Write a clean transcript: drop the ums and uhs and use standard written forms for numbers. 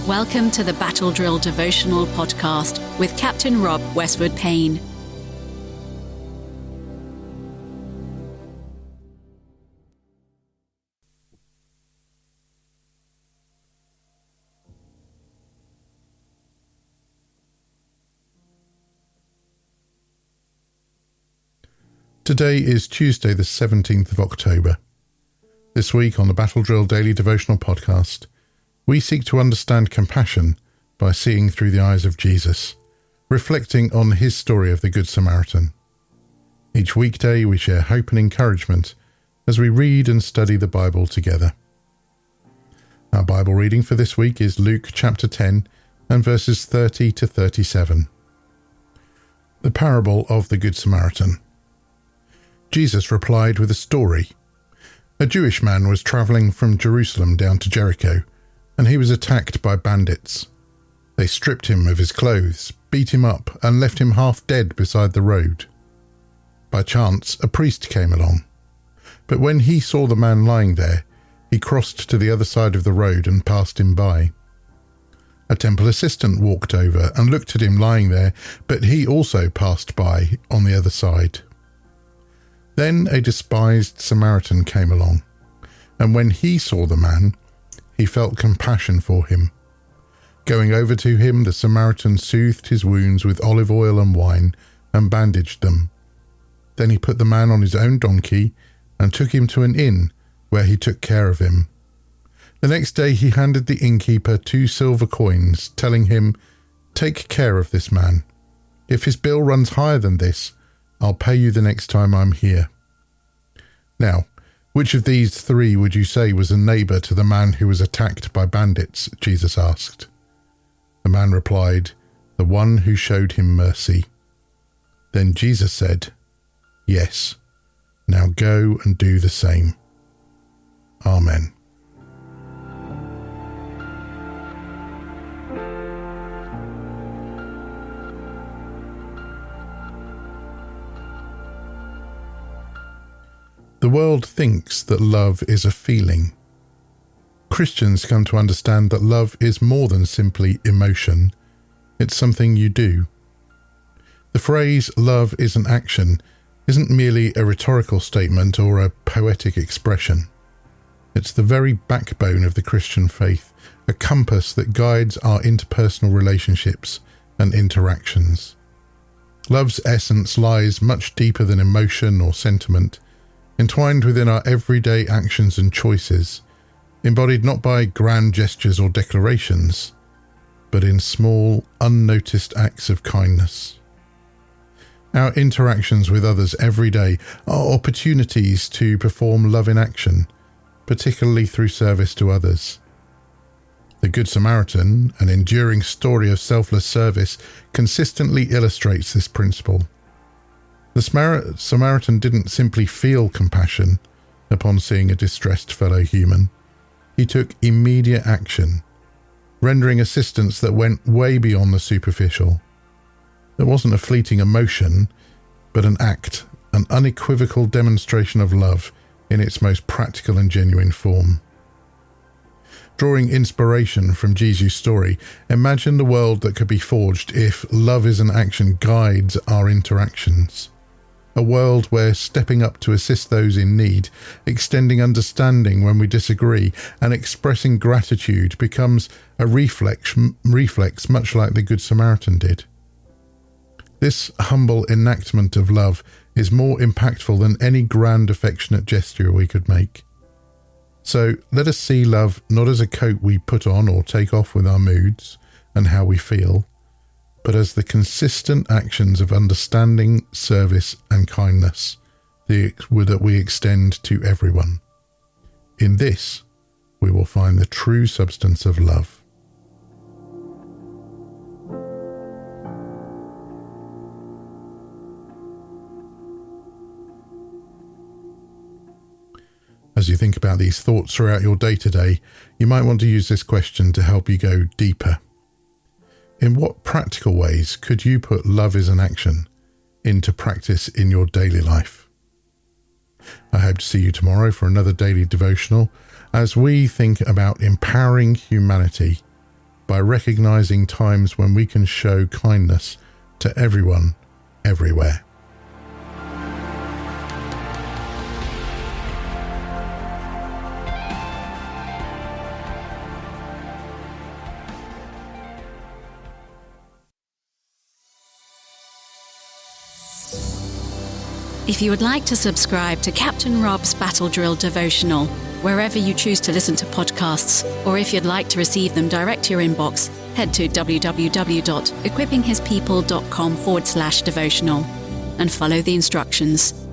Welcome to the Battle Drill Devotional Podcast with Captain Rob Westwood-Payne. Today is Tuesday the 17th of October. This week on the Battle Drill Daily Devotional Podcast, we seek to understand compassion by seeing through the eyes of Jesus, reflecting on his story of the Good Samaritan. Each weekday we share hope and encouragement as we read and study the Bible together. Our Bible reading for this week is Luke chapter 10 and verses 30 to 37. The parable of the Good Samaritan. Jesus replied with a story. A Jewish man was travelling from Jerusalem down to Jericho, and he was attacked by bandits. They stripped him of his clothes, beat him up, and left him half dead beside the road. By chance, a priest came along. But when he saw the man lying there, he crossed to the other side of the road and passed him by. A temple assistant walked over and looked at him lying there, but he also passed by on the other side. Then a despised Samaritan came along, and when he saw the man, he felt compassion for him. Going over to him, the Samaritan soothed his wounds with olive oil and wine and bandaged them. Then he put the man on his own donkey and took him to an inn where he took care of him. The next day he handed the innkeeper 2 silver coins, telling him, "Take care of this man. If his bill runs higher than this, I'll pay you the next time I'm here." Now, which of these 3 would you say was a neighbour to the man who was attacked by bandits? Jesus asked. The man replied, "The one who showed him mercy." Then Jesus said, "Yes, now go and do the same." Amen. The world thinks that love is a feeling. Christians come to understand that love is more than simply emotion. It's something you do. The phrase "love is an action" isn't merely a rhetorical statement or a poetic expression. It's the very backbone of the Christian faith, a compass that guides our interpersonal relationships and interactions. Love's essence lies much deeper than emotion or sentiment, entwined within our everyday actions and choices, embodied not by grand gestures or declarations, but in small, unnoticed acts of kindness. Our interactions with others every day are opportunities to perform love in action, particularly through service to others. The Good Samaritan, an enduring story of selfless service, consistently illustrates this principle. The Samaritan didn't simply feel compassion upon seeing a distressed fellow human. He took immediate action, rendering assistance that went way beyond the superficial. It wasn't a fleeting emotion, but an act, an unequivocal demonstration of love in its most practical and genuine form. Drawing inspiration from Jesus' story, imagine the world that could be forged if love is an action guides our interactions. A world where stepping up to assist those in need, extending understanding when we disagree, and expressing gratitude becomes a reflex much like the Good Samaritan did. This humble enactment of love is more impactful than any grand affectionate gesture we could make. So let us see love not as a coat we put on or take off with our moods and how we feel, but as the consistent actions of understanding, service, and kindness that we extend to everyone. In this, we will find the true substance of love. As you think about these thoughts throughout your day-to-day, you might want to use this question to help you go deeper. In what practical ways could you put love is an action into practice in your daily life? I hope to see you tomorrow for another daily devotional as we think about empowering humanity by recognizing times when we can show kindness to everyone, everywhere. If you would like to subscribe to Captain Rob's Battle Drill devotional, wherever you choose to listen to podcasts, or if you'd like to receive them direct to your inbox, head to www.equippinghispeople.com/devotional and follow the instructions.